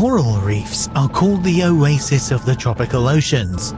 Coral reefs are called the oasis of the tropical oceans.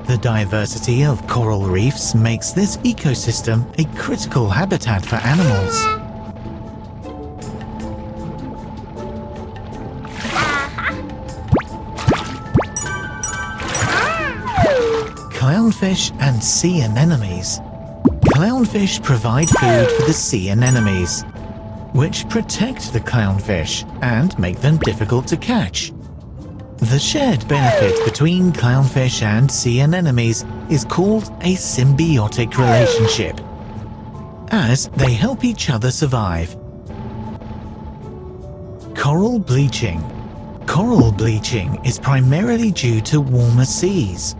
The diversity of coral reefs makes this ecosystem a critical habitat for animals. Clownfish and sea anemones. Clownfish provide food for the sea anemones, which protect the clownfish and make them difficult to catch. The shared benefit between clownfish and sea anemones is called a symbiotic relationship, as they help each other survive. Coral bleaching. Coral bleaching is primarily due to warmer seas.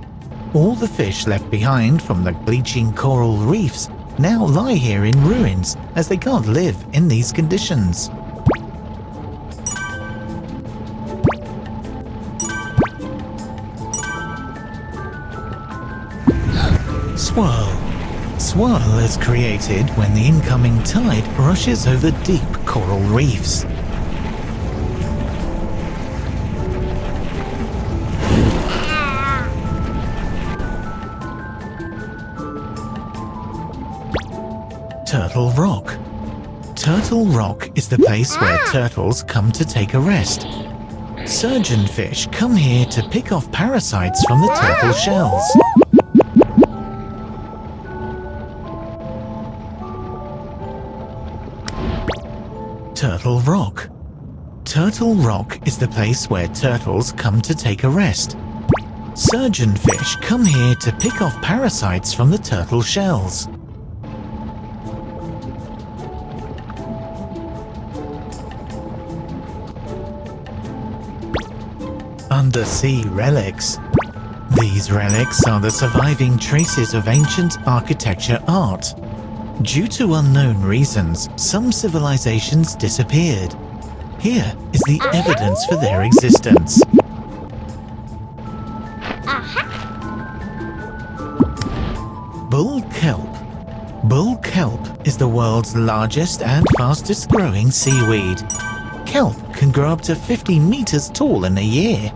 All the fish left behind from the bleaching coral reefs now lie here in ruins as they can't live in these conditions. Swirl. Swirl is created when the incoming tide rushes over deep coral reefs. Turtle Rock. Turtle Rock is the place where turtles come to take a rest. Surgeonfish come here to pick off parasites from the turtle shells. Turtle Rock. Turtle Rock is the place where turtles come to take a rest. Surgeonfish come here to pick off parasites from the turtle shells. Undersea relics. These relics are the surviving traces of ancient architecture art. Due to unknown reasons, some civilizations disappeared. Here is the evidence for their existence. Bull kelp. Bull kelp is the world's largest and fastest growing seaweed. Kelp can grow up to 50 meters tall in a year.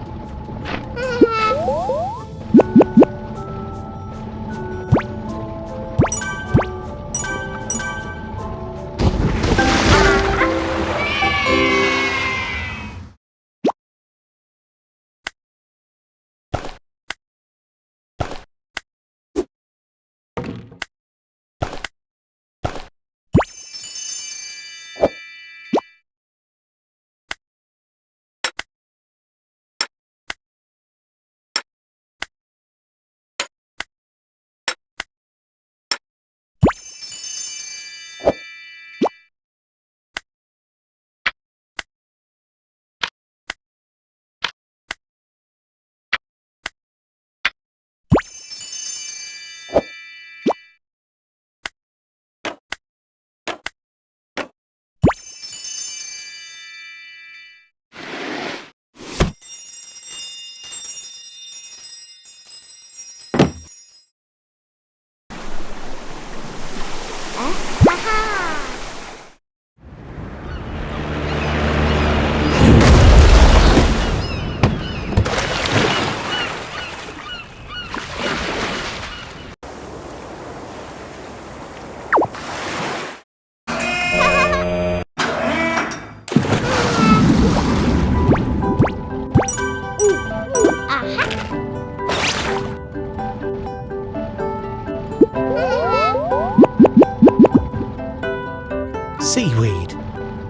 Seaweed.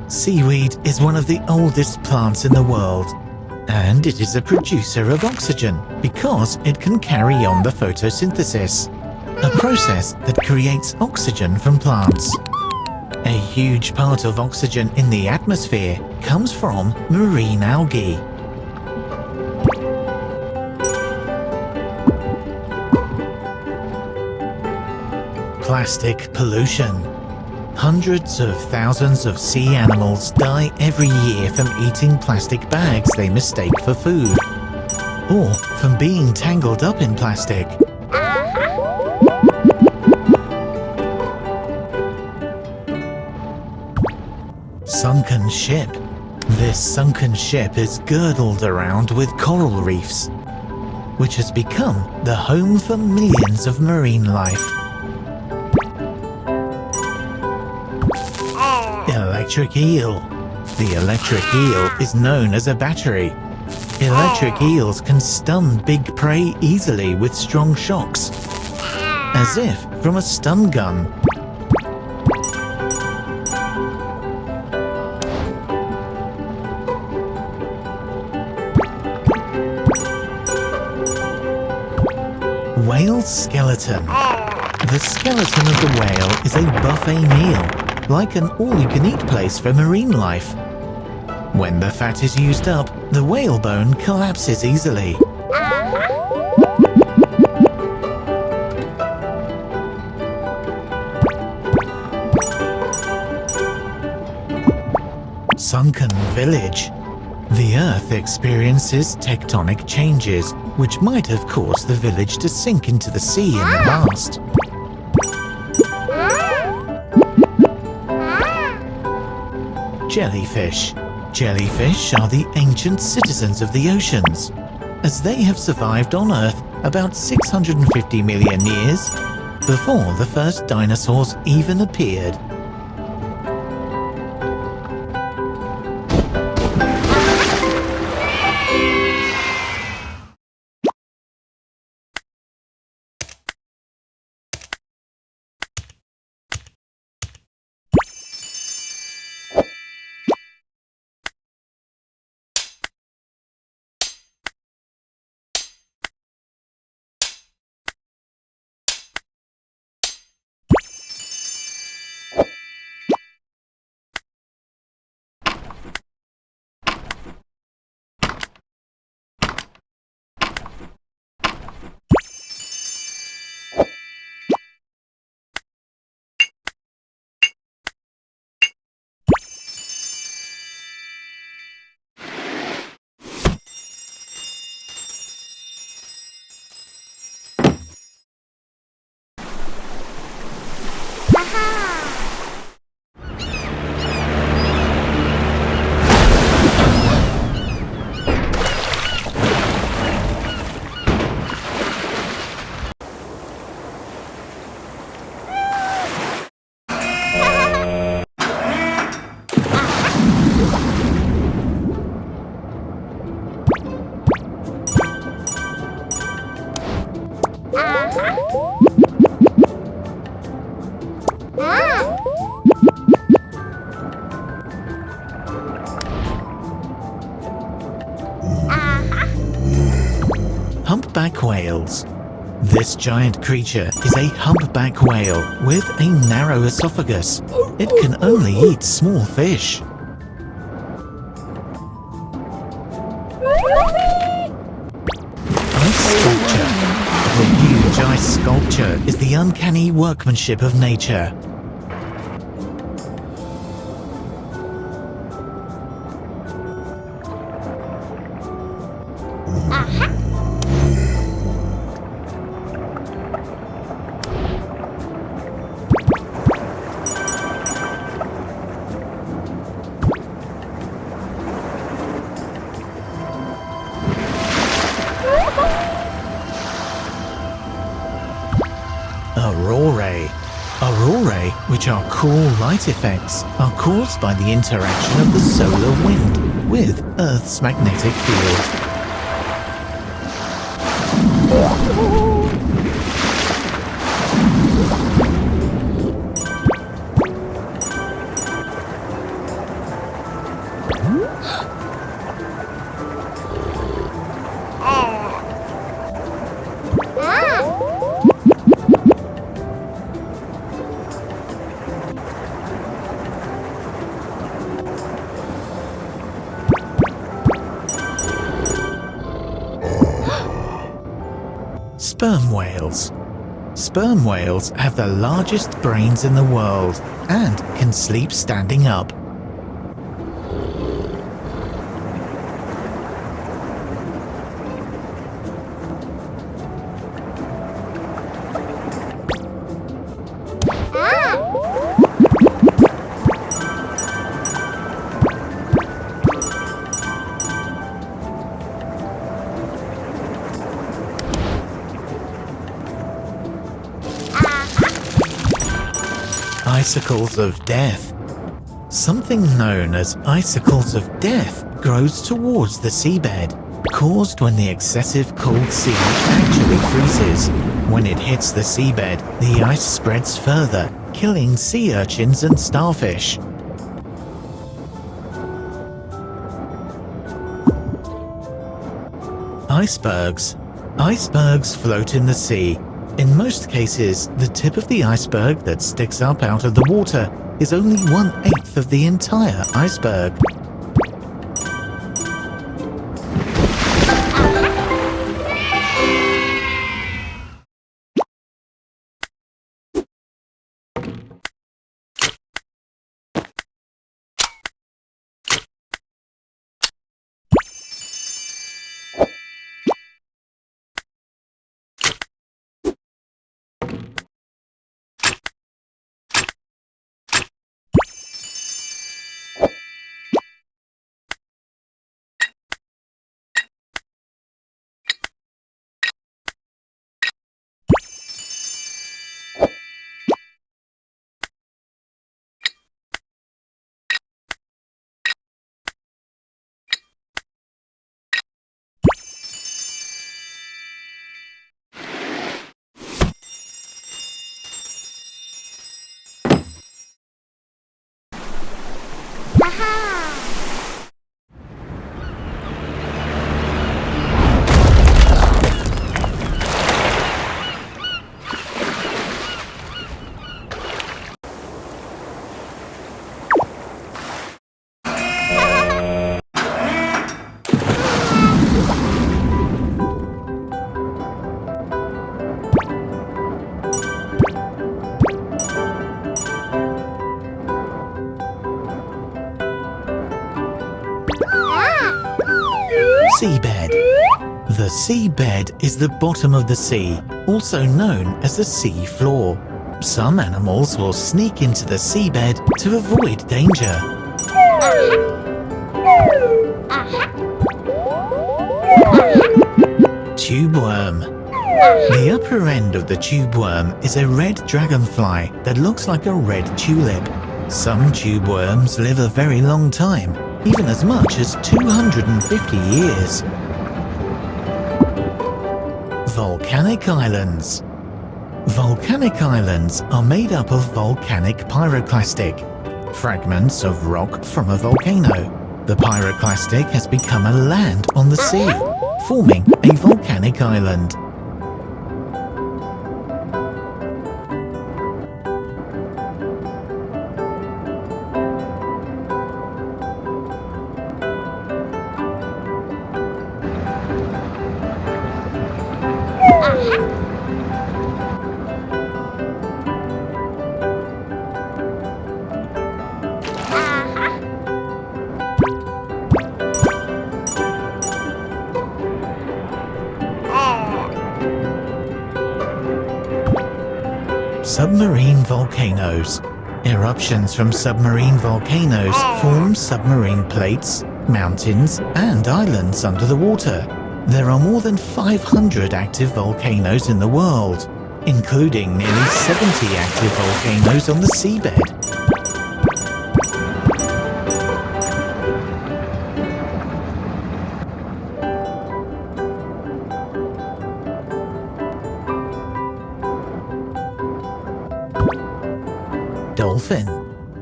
Seaweed is one of the oldest plants in the world, and it is a producer of oxygen because it can carry on the photosynthesis, a process that creates oxygen from plants. A huge part of oxygen in the atmosphere comes from marine algae. Plastic pollution. Hundreds of thousands of sea animals die every year from eating plastic bags they mistake for food, or from being tangled up in plastic. Sunken ship. This sunken ship is girdled around with coral reefs, which has become the home for millions of marine life. Electric eel. The electric eel is known as a battery. Electric eels can stun big prey easily with strong shocks, as if from a stun gun. Whale skeleton. The skeleton of the whale is a buffet meal, like an all-you-can-eat place for marine life. When the fat is used up, the whalebone collapses easily. Sunken village. The Earth experiences tectonic changes, which might have caused the village to sink into the sea in the past. Jellyfish. Jellyfish are the ancient citizens of the oceans, as they have survived on Earth about 650 million years before the first dinosaurs even appeared. Humpback whales. This giant creature is a humpback whale with a narrow esophagus. It can only eat small fish. Ice sculpture. The huge ice sculpture is the uncanny workmanship of nature. Aurorae. Aurorae, which are cool light effects, are caused by the interaction of the solar wind with Earth's magnetic field. Sperm whales. Sperm whales have the largest brains in the world and can sleep standing up. icicles of death. Something known as icicles of death grows towards the seabed, caused when the excessive cold sea actually freezes. When it hits the seabed, the ice spreads further, killing sea urchins and starfish. Icebergs. Icebergs float in the sea. In most cases, the tip of the iceberg that sticks up out of the water is only 1/8 of the entire iceberg. Seabed. The seabed is the bottom of the sea, also known as the sea floor. Some animals will sneak into the seabed to avoid danger. Tube worm. The upper end of the tube worm is a red dragonfly that looks like a red tulip. Some tube worms live a very long time, even as much as 250 years. Volcanic islands. Volcanic islands are made up of volcanic pyroclastic, fragments of rock from a volcano. The pyroclastic has become a land on the sea, forming a volcanic island. Submarine volcanoes. Eruptions from submarine volcanoes form submarine plates, mountains, and islands under the water. There are more than 500 active volcanoes in the world, including nearly 70 active volcanoes on the seabed. Dolphin.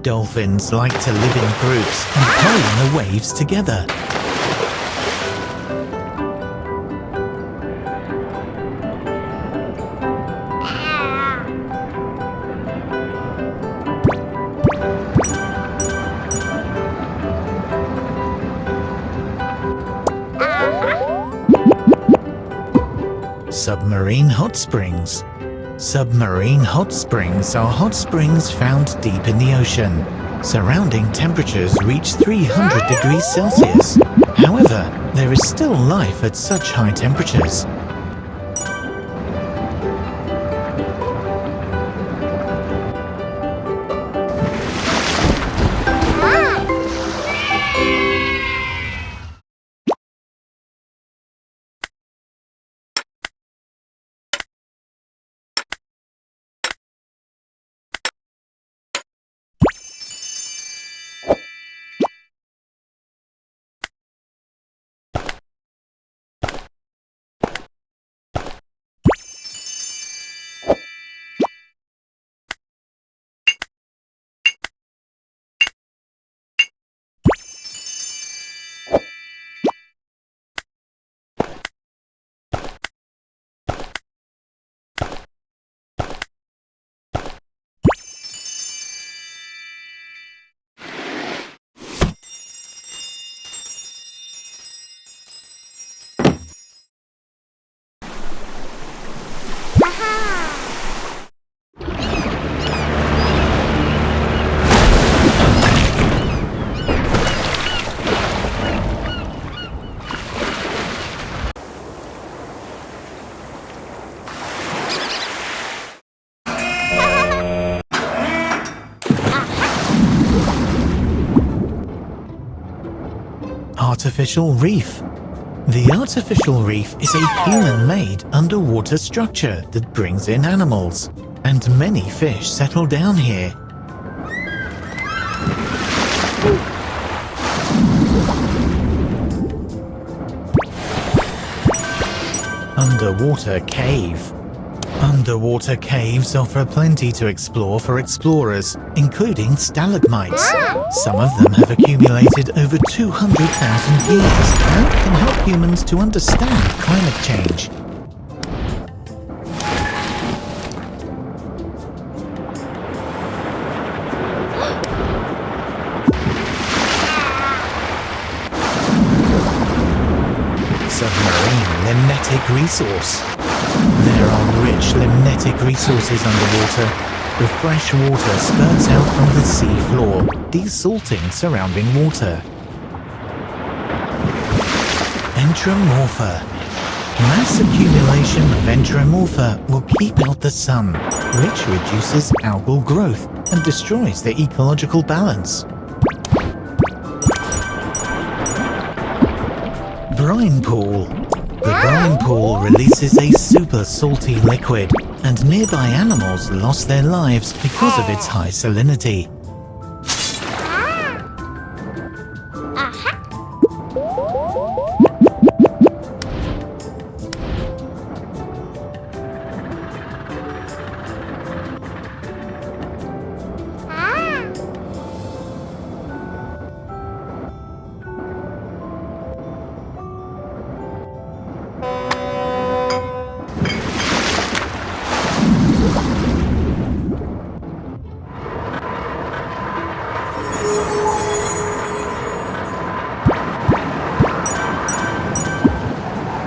Dolphins like to live in groups and play in the waves together. Submarine hot springs. Submarine hot springs are hot springs found deep in the ocean. Surrounding temperatures reach 300 degrees Celsius. However, there is still life at such high temperatures. artificial reef. The artificial reef is a human-made underwater structure that brings in animals, and many fish settle down here. Underwater cave. Underwater caves offer plenty to explore for explorers, including stalagmites. Some of them have accumulated over 200,000 years and can help humans to understand climate change. Submarine limnetic resource. There are rich limnetic resources underwater. The fresh water spurts out from the sea floor, desalting surrounding water. Enteromorpha. Mass accumulation of enteromorpha will keep out the sun, which reduces algal growth and destroys the ecological balance. Brine pool. The brine pool releases a super salty liquid, and nearby animals lost their lives because of its high salinity.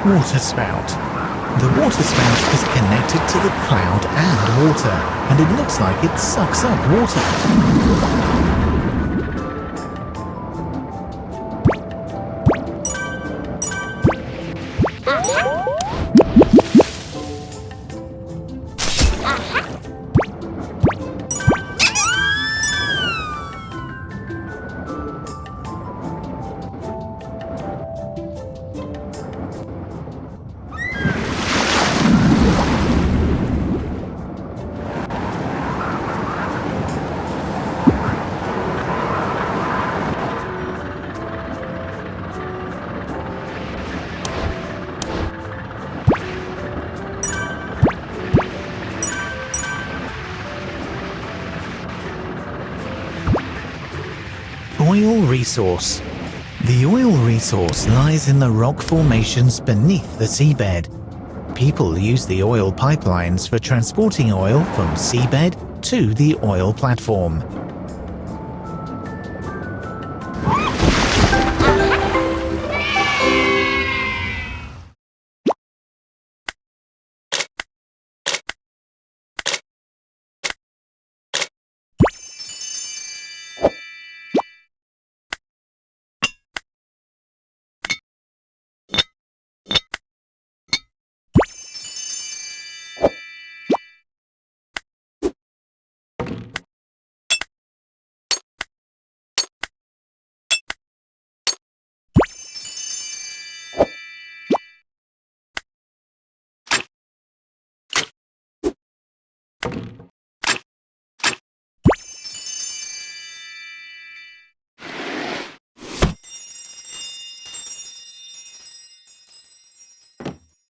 Waterspout. The waterspout is connected to the cloud and water, and it looks like it sucks up water. Oil resource. The oil resource lies in the rock formations beneath the seabed. People use the oil pipelines for transporting oil from seabed to the oil platform.